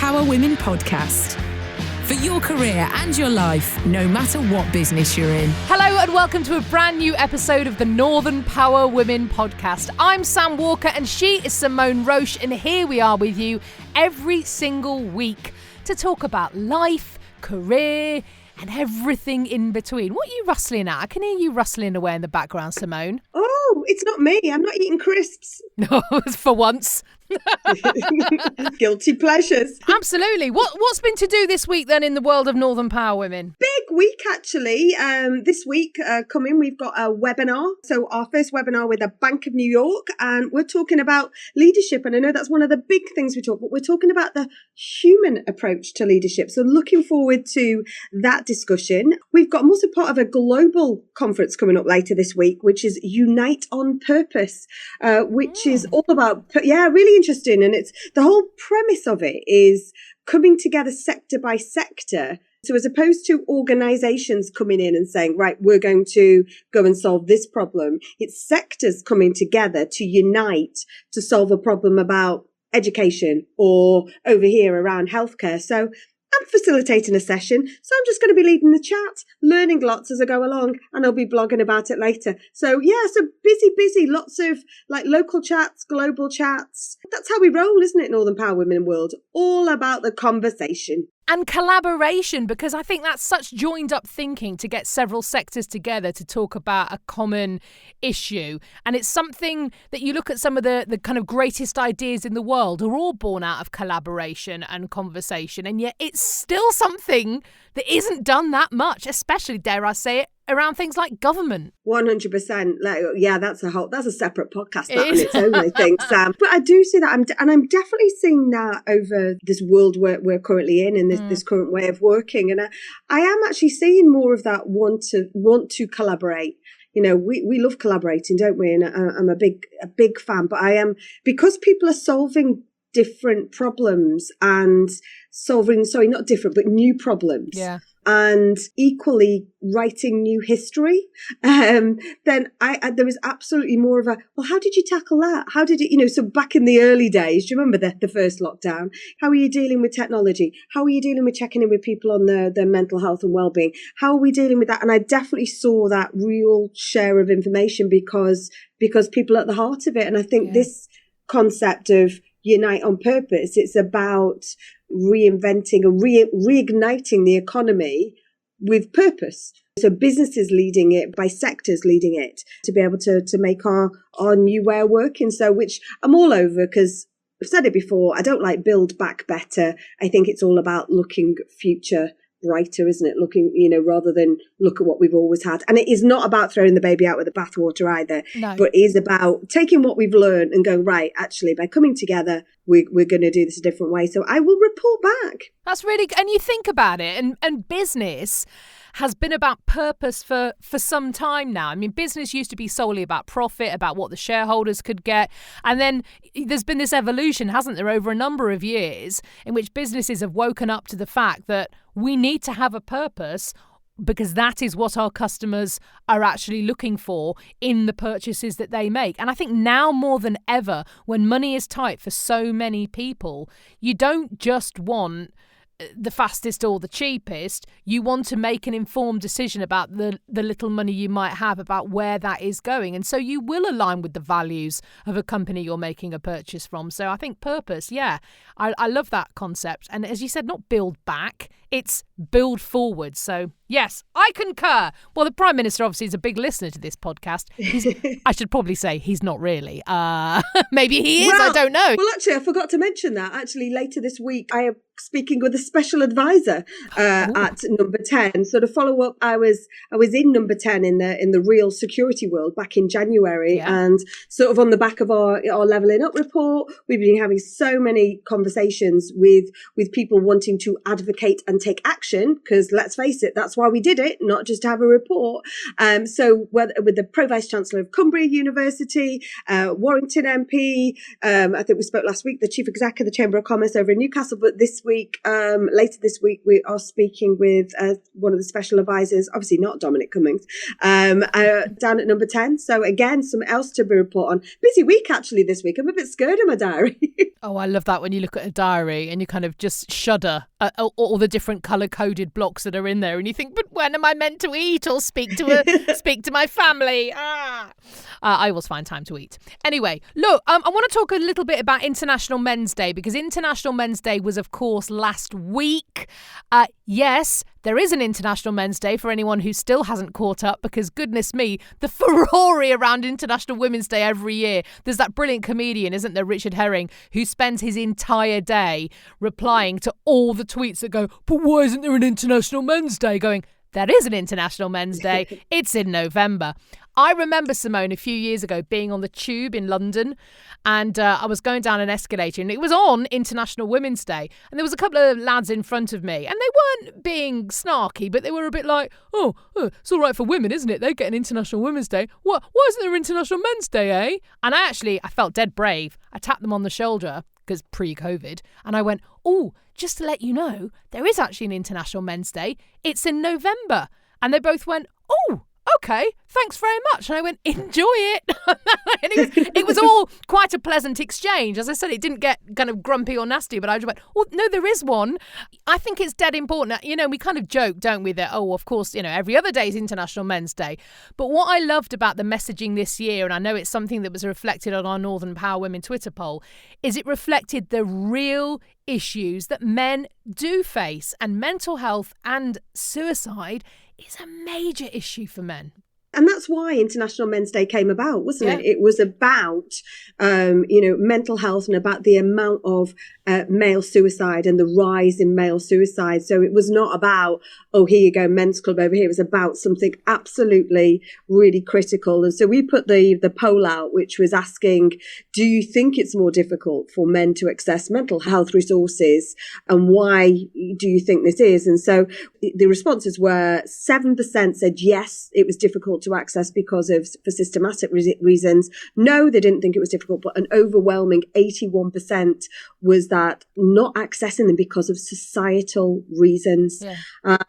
Power Women podcast. For your career and your life, no matter what business you're in. Hello and welcome to a brand new episode of the Northern Power Women podcast. I'm Sam Walker and she is Simone Roche, and here we are with you every single week to talk about life, career and everything in between. What are you rustling at? I can hear you rustling away in the background, Simone. Oh, it's not me. I'm not eating crisps. No, for once. Guilty pleasures. Absolutely. What's been to do this week then in the world of Northern Power Women? Big week, actually. This week coming, we've got a webinar. So our first webinar with the Bank of New York, and we're talking about leadership. And I know that's one of the big things we talk about. We're talking about the human approach to leadership. So looking forward to that discussion. I'm also part of a global conference coming up later this week, which is Unite on Purpose, which is all about, really interesting. And it's the whole premise of it is coming together sector by sector. So as opposed to organizations coming in and saying, right, we're going to go and solve this problem, it's sectors coming together to unite to solve a problem about education or over here around healthcare. So I'm facilitating a session, so I'm just going to be leading the chat, learning lots as I go along, and I'll be blogging about it later. So busy, lots of like local chats, global chats. That's how we roll, isn't it, Northern Power Women World? All about the conversation. And collaboration, because I think that's such joined up thinking to get several sectors together to talk about a common issue. And it's something that you look at some of the kind of greatest ideas in the world are all born out of collaboration and conversation. And yet it's still something that isn't done that much, especially, dare I say it, around things like government. 100%. That's a separate podcast that on its own, I think, Sam. But I do see that, I'm definitely seeing that over this world we're currently in this current way of working. And I am actually seeing more of that want to collaborate. You know, we love collaborating, don't we? And I'm a big fan. But because people are solving different problems and not different, but new problems. Yeah. And equally writing new history, then there was absolutely more of how did you tackle that? How did it, so back in the early days, do you remember the first lockdown? How are you dealing with technology? How are you dealing with checking in with people on their mental health and well-being? How are we dealing with that? And I definitely saw that real share of information because people are at the heart of it. And I think this concept of Unite on Purpose, it's about reinventing and reigniting the economy with purpose. So businesses leading it, by sectors leading it, to be able to make our new way of working. So which I'm all over, because I've said it before, I don't like build back better. I think it's all about looking future brighter, isn't it? Looking, rather than look at what we've always had. And it is not about throwing the baby out with the bathwater either, but it is about taking what we've learned and going, right, actually, by coming together, we're going to do this a different way. So I will report back. That's really good. And you think about it, and business has been about purpose for some time now. I mean, business used to be solely about profit, about what the shareholders could get. And then there's been this evolution, hasn't there, over a number of years in which businesses have woken up to the fact that we need to have a purpose, because that is what our customers are actually looking for in the purchases that they make. And I think now more than ever, when money is tight for so many people, you don't just want the fastest or the cheapest. You want to make an informed decision about the little money you might have, about where that is going. And so you will align with the values of a company you're making a purchase from. So I think purpose, I love that concept. And as you said, not build back, it's build forward. So yes, I concur. Well, the Prime Minister obviously is a big listener to this podcast. I should probably say he's not really. Maybe he is, I don't know. Well, actually, I forgot to mention that. Actually, later this week, I am speaking with a special advisor at number 10. So to follow up, I was in number 10 in the real security world back in January, and sort of on the back of our leveling up report, we've been having so many conversations with people wanting to advocate and take action, because let's face it, that's why we did it, not just to have a report. So with the Pro Vice Chancellor of Cumbria University, Warrington MP, I think we spoke last week, the Chief Executive of the Chamber of Commerce over in Newcastle, but later this week, we are speaking with one of the special advisors, obviously not Dominic Cummings, down at number 10. So again, something else to be report on. Busy week actually this week. I'm a bit scared of my diary. Oh, I love that when you look at a diary and you kind of just shudder at all the different colour-coded blocks that are in there, and you think, but when am I meant to eat or speak to my family? I always find time to eat. Anyway, look, I want to talk a little bit about International Men's Day, because International Men's Day was, of course, last week. Yes, there is an International Men's Day for anyone who still hasn't caught up, because goodness me, the furore around International Women's Day every year. There's that brilliant comedian, isn't there, Richard Herring, who spends his entire day replying to all the tweets that go, but why isn't there an International Men's Day? Going, there is an International Men's Day. It's in November. I remember, Simone, a few years ago being on the tube in London, and I was going down an escalator, and it was on International Women's Day, and there was a couple of lads in front of me, and they weren't being snarky, but they were a bit like, oh, it's all right for women, isn't it? They get an International Women's Day. What? Why isn't there International Men's Day, eh? And I felt dead brave. I tapped them on the shoulder, because pre-COVID, and I went, oh, just to let you know, there is actually an International Men's Day. It's in November. And they both went, oh, okay, thanks very much. And I went, enjoy it. And it was all quite a pleasant exchange. As I said, it didn't get kind of grumpy or nasty, but I just went, oh, no, there is one. I think it's dead important. You know, we kind of joke, don't we, that, oh, of course, you know, every other day is International Men's Day. But what I loved about the messaging this year, and I know it's something that was reflected on our Northern Power Women Twitter poll, is it reflected the real issues that men do face. And mental health and suicide is a major issue for men. And that's why International Men's Day came about, wasn't it? It was about, mental health and about the amount of male suicide and the rise in male suicide. So it was not about, oh, here you go, men's club over here. It was about something absolutely really critical. And so we put the poll out, which was asking, do you think it's more difficult for men to access mental health resources? And why do you think this is? And so the responses were 7% said yes, it was difficult to access for systematic reasons. No, they didn't think it was difficult, but an overwhelming 81% was that not accessing them because of societal reasons. Yeah.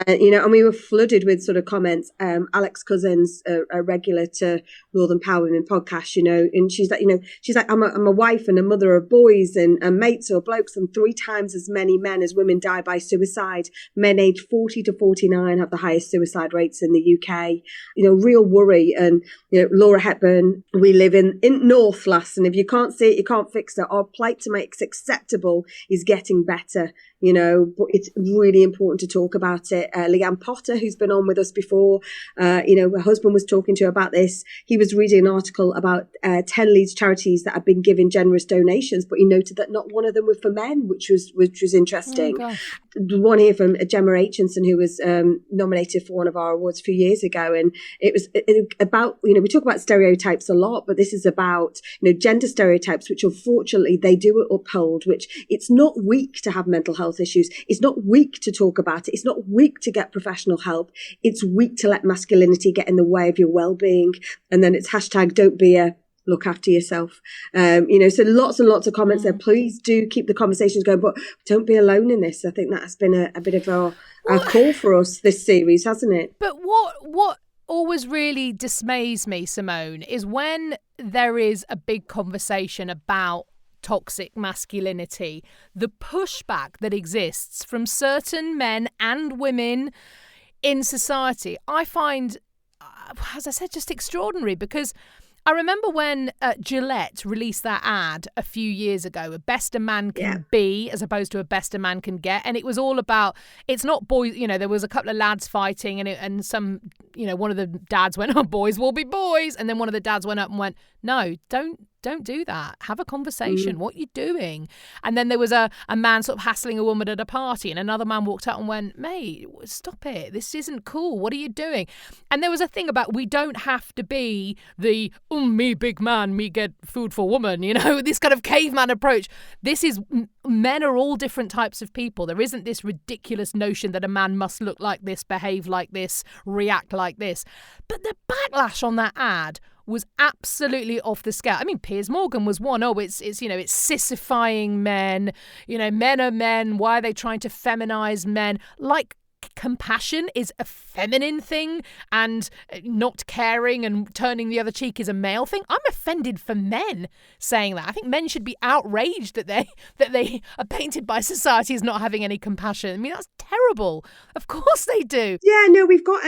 And we were flooded with sort of comments. Alex Cousins, a regular to Northern Power Women podcast, and she's like, I'm a wife and a mother of boys and mates or blokes, and 3 times as many men as women die by suicide. Men aged 40 to 49 have the highest suicide rates in the UK. Real worry. And Laura Hepburn, we live in North, lass, and if you can't see it, you can't fix it. Our plight to make it acceptable is getting better. But it's really important to talk about it. Leanne Potter, who's been on with us before, her husband was talking to her about this. He was reading an article about 10 Leeds charities that had been giving generous donations, but he noted that not one of them were for men, which was interesting. Oh, the one here from Gemma Aitchinson, who was nominated for one of our awards a few years ago, and it was about, we talk about stereotypes a lot, but this is about, gender stereotypes, which unfortunately they do uphold, which it's not weak to have mental health issues. It's not weak to talk about it. It's not weak to get professional help. It's weak to let masculinity get in the way of your well-being. And then it's hashtag don't be a look after yourself. So lots and lots of comments there. Please do keep the conversations going, but don't be alone in this. I think that has been a bit of a call for us this series, hasn't it? But what always really dismays me, Simone, is when there is a big conversation about toxic masculinity, the pushback that exists from certain men and women in society, I find, as I said, just extraordinary. Because I remember when Gillette released that ad a few years ago, a best a man can be as opposed to a best a man can get. And it was all about, it's not boys, there was a couple of lads fighting and some, one of the dads went, oh, boys will be boys. And then one of the dads went up and went, no, don't do that. Have a conversation. What are you doing? And then there was a man sort of hassling a woman at a party, and another man walked out and went, mate, stop it. This isn't cool. What are you doing? And there was a thing about, we don't have to be the, me big man, me get food for woman, this kind of caveman approach. This is, men are all different types of people. There isn't this ridiculous notion that a man must look like this, behave like this, react like this. But the backlash on that ad was absolutely off the scale. I mean, Piers Morgan was one. Oh, it's sissifying men. Men are men. Why are they trying to feminize men? Like compassion is a feminine thing and not caring and turning the other cheek is a male thing. I'm offended for men saying that. I think men should be outraged that they are painted by society as not having any compassion. I mean, that's terrible. Of course they do. Yeah, no, we've got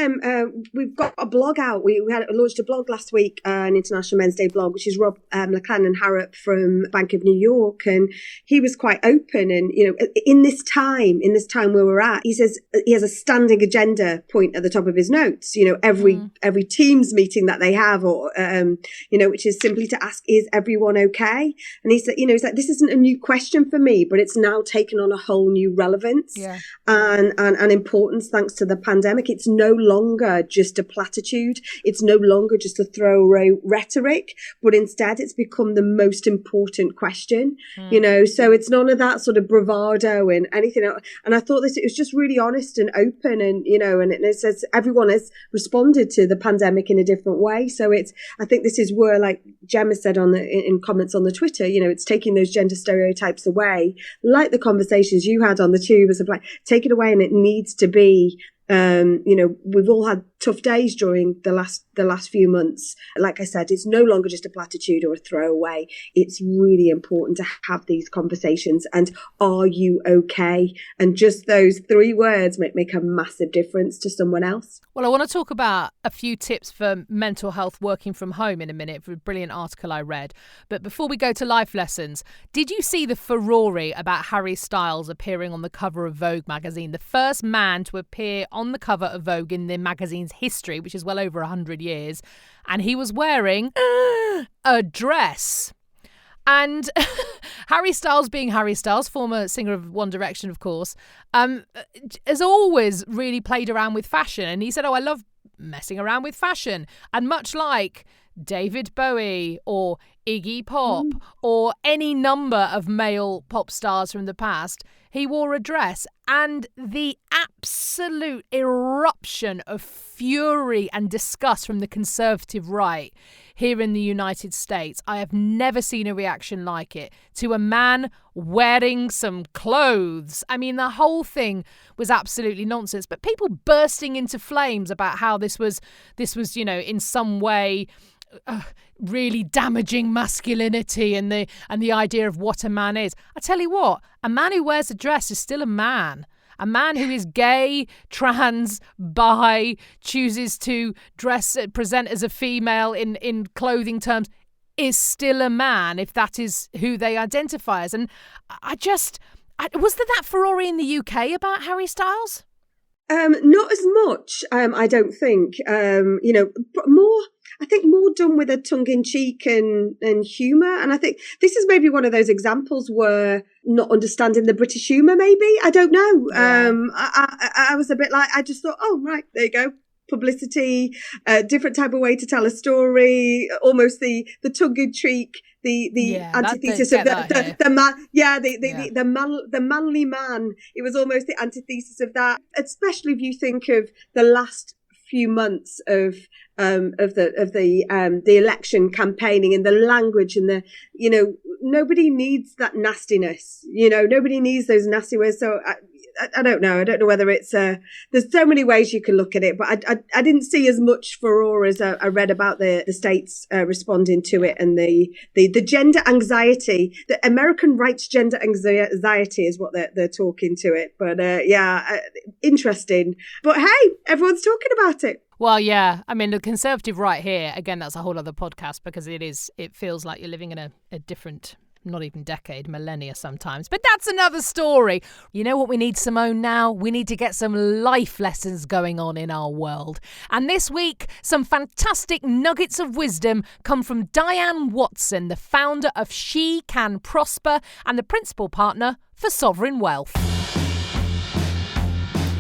a blog out. We launched a blog last week, an International Men's Day blog, which is Rob McLennan Harrop from Bank of New York, and he was quite open. And in this time where we're at, he says he has a standing agenda point at the top of his notes. Every Teams meeting that they have, or which is simply to ask, is everyone okay? And he said, he's like, this isn't a new question for me, but it's now taken on a whole new relevance and importance thanks to the pandemic. It's no longer just a platitude. It's no longer just a throwaway rhetoric, but instead it's become the most important question. So it's none of that sort of bravado and anything else. And I thought it was just really honest and open, and it says everyone has responded to the pandemic in a different way. So I think this is where, like Gemma said in comments on the Twitter, it's taking those gender stereotypes away, like the conversations you had on the tube, as of like, take it away, and it needs to be. We've all had tough days during the last few months. Like I said, it's no longer just a platitude or a throwaway. It's really important to have these conversations. And are you okay? And just those 3 words make a massive difference to someone else. Well, I want to talk about a few tips for mental health working from home in a minute, for a brilliant article I read. But before we go to life lessons, did you see the furore about Harry Styles appearing on the cover of Vogue magazine, the first man to appear on the cover of Vogue in the magazine's history, which is well over 100 years, and he was wearing a dress. And Harry Styles, being Harry Styles, former singer of One Direction, of course, has always really played around with fashion. And he said, I love messing around with fashion. And much like David Bowie or Iggy Pop or any number of male pop stars from the past, he wore a dress. And the absolute eruption of fury and disgust from the conservative right here in the United States, I have never seen a reaction like it to a man wearing some clothes. I mean, the whole thing was absolutely nonsense. But people bursting into flames about how this was, in some way really damaging masculinity and the idea of what a man is. I tell you what, a man who wears a dress is still a man. A man who is gay, trans, bi, chooses to present as a female in clothing terms, is still a man if that is who they identify as. And was there that furore in the UK about Harry Styles? Not as much, I don't think. More done with a tongue-in-cheek and humour. And I think this is maybe one of those examples where not understanding the British humour, maybe. I don't know. Yeah. I was a bit like, I just thought, oh, right, there you go. Publicity, different type of way to tell a story, almost the tongue-in-cheek, the antithesis of the manly man. It was almost the antithesis of that, especially if you think of the last few months of the election campaigning and the language and nobody needs that nastiness. Nobody needs those nasty words. So I don't know. I don't know whether it's there's so many ways you can look at it, but I didn't see as much furore as I read about the states responding to it, and the gender anxiety, the American rights gender anxiety is what they're talking to it. But interesting. But hey, everyone's talking about it. Well, yeah. I mean, the conservative right here, again, that's a whole other podcast, because it feels like you're living in a different, not even decade, millennia sometimes. But that's another story. You know what we need, Simone, now? We need to get some life lessons going on in our world. And this week, some fantastic nuggets of wisdom come from Diane Watson, the founder of She Can Prosper and the principal partner for Sovereign Wealth.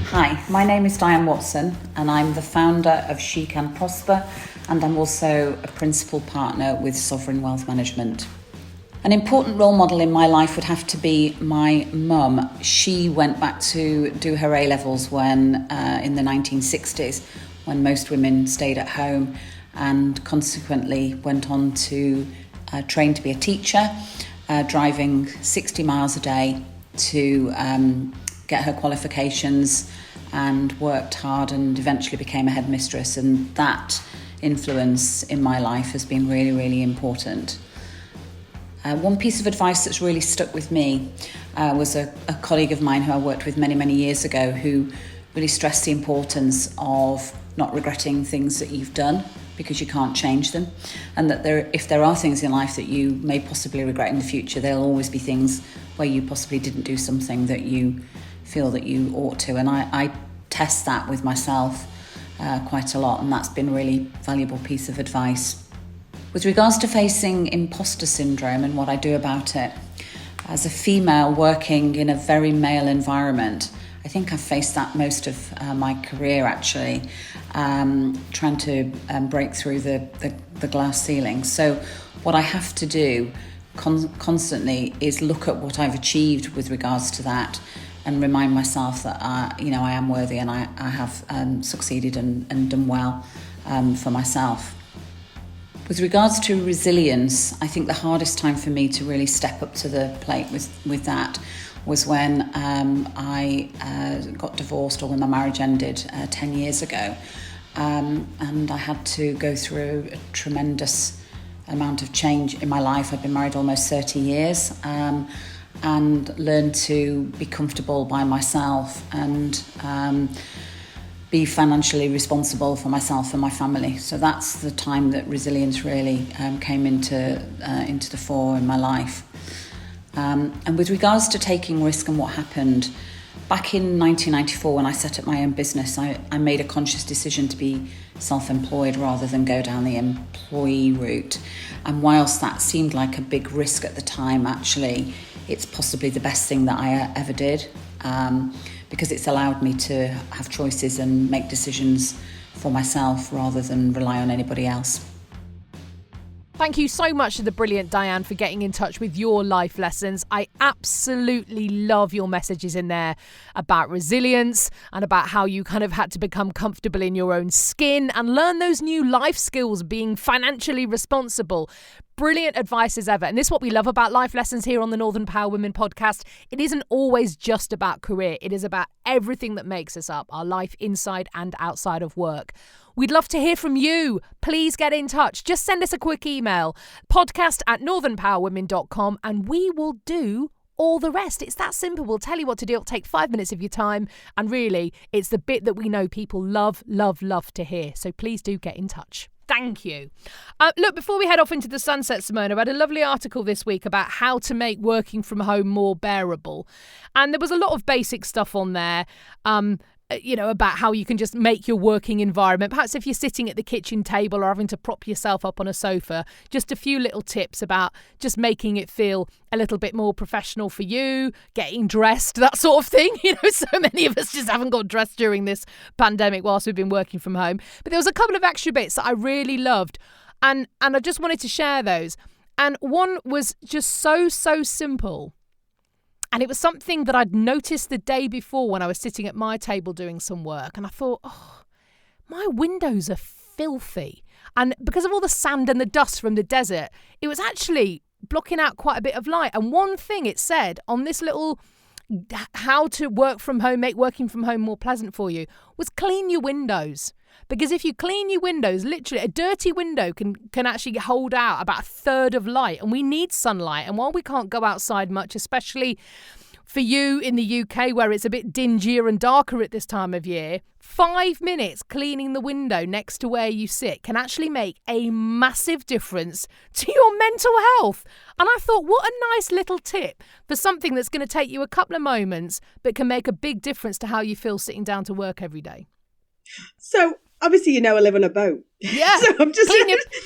Hi, my name is Diane Watson and I'm the founder of She Can Prosper, and I'm also a principal partner with Sovereign Wealth Management. An important role model in my life would have to be my mum. She went back to do her A-levels when in the 1960s, when most women stayed at home, and consequently went on to train to be a teacher, driving 60 miles a day to get her qualifications and worked hard and eventually became a headmistress, and that influence in my life has been really, really important. One piece of advice that's really stuck with me was a colleague of mine who I worked with many, many years ago, who really stressed the importance of not regretting things that you've done because you can't change them, and that if there are things in life that you may possibly regret in the future, there'll always be things where you possibly didn't do something that you feel that you ought to. And I test that with myself quite a lot, and that's been a really valuable piece of advice. With regards to facing imposter syndrome and what I do about it, as a female working in a very male environment, I think I've faced that most of my career, actually, trying to break through the glass ceiling. So what I have to do constantly is look at what I've achieved with regards to that and remind myself that I am worthy, and I have succeeded and done well for myself. With regards to resilience, I think the hardest time for me to really step up to the plate with that was when I got divorced, or when my marriage ended 10 years ago. And I had to go through a tremendous amount of change in my life. I've been married almost 30 years, and learned to be comfortable by myself and be financially responsible for myself and my family. So that's the time that resilience really came into the fore in my life. And with regards to taking risk and what happened, back in 1994 when I set up my own business, I made a conscious decision to be self-employed rather than go down the employee route. And whilst that seemed like a big risk at the time, actually, it's possibly the best thing that I ever did, because it's allowed me to have choices and make decisions for myself rather than rely on anybody else. Thank you so much to the brilliant Diane for getting in touch with your life lessons. I absolutely love your messages in there about resilience and about how you kind of had to become comfortable in your own skin and learn those new life skills, being financially responsible. Brilliant advice as ever. And this is what we love about life lessons here on the Northern Power Women podcast. It isn't always just about career. It is about everything that makes us up, our life inside and outside of work. We'd love to hear from you. Please get in touch. Just send us a quick email, podcast@northernpowerwomen.com, and we will do all the rest. It's that simple. We'll tell you what to do. It'll take 5 minutes of your time. And really, it's the bit that we know people love, love, love to hear. So please do get in touch. Thank you. Look, before we head off into the sunset, Simone, I read a lovely article this week about how to make working from home more bearable. And there was a lot of basic stuff on there, about how you can just make your working environment. Perhaps if you're sitting at the kitchen table or having to prop yourself up on a sofa, just a few little tips about just making it feel a little bit more professional for you, getting dressed, that sort of thing. So many of us just haven't got dressed during this pandemic whilst we've been working from home. But there was a couple of extra bits that I really loved, and I just wanted to share those. And one was just so simple. And it was something that I'd noticed the day before when I was sitting at my table doing some work. And I thought, my windows are filthy. And because of all the sand and the dust from the desert, it was actually blocking out quite a bit of light. And one thing it said on this little how to work from home, make working from home more pleasant for you, was clean your windows. Because if you clean your windows, literally a dirty window can actually hold out about a third of light. And we need sunlight. And while we can't go outside much, especially for you in the UK where it's a bit dingier and darker at this time of year, 5 minutes cleaning the window next to where you sit can actually make a massive difference to your mental health. And I thought, what a nice little tip for something that's going to take you a couple of moments but can make a big difference to how you feel sitting down to work every day. So obviously, I live on a boat. Yeah, so I'm just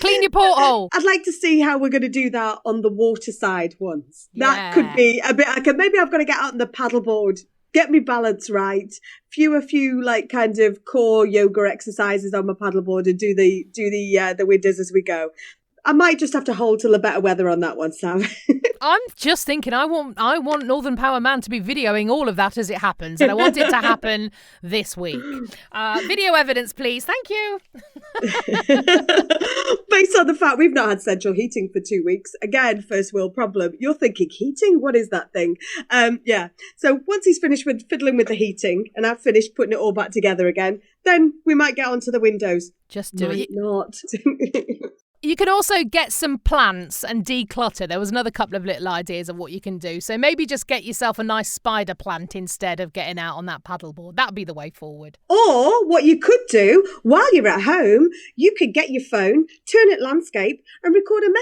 clean your porthole. I'd like to see how we're going to do that on the waterside once. That could be a bit. Maybe I've got to get out on the paddleboard, get me balance right, a few like kind of core yoga exercises on my paddleboard, and do the windows as we go. I might just have to hold till the better weather on that one, Sam. I'm just thinking I want Northern Power Man to be videoing all of that as it happens, and I want it to happen this week. Video evidence, please. Thank you. Based on the fact we've not had central heating for 2 weeks, again, first world problem. You're thinking heating? What is that thing? Yeah. So once he's finished with fiddling with the heating and I've finished putting it all back together again, then we might get onto the windows. Just do it. Not. You could also get some plants and declutter. There was another couple of little ideas of what you can do. So maybe just get yourself a nice spider plant instead of getting out on that paddleboard. That'd be the way forward. Or what you could do while you're at home, you could get your phone, turn it landscape and record a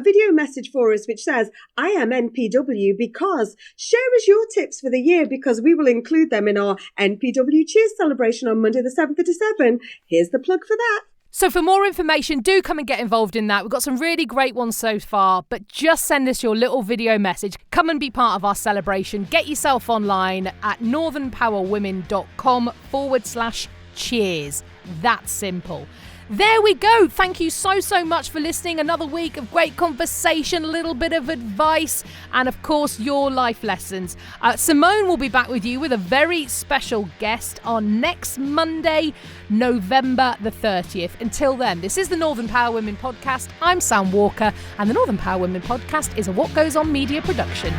video message for us which says, I am NPW because share us your tips for the year because we will include them in our NPW Cheers celebration on Monday the 7th of December. Here's the plug for that. So for more information, do come and get involved in that. We've got some really great ones so far, but just send us your little video message. Come and be part of our celebration. Get yourself online at northernpowerwomen.com/cheers. That's simple. There we go. Thank you so much for listening. Another week of great conversation, a little bit of advice, and of course, your life lessons. Simone will be back with you with a very special guest on next Monday, November the 30th. Until then, this is the Northern Power Women podcast. I'm Sam Walker, and the Northern Power Women podcast is a What Goes On media production.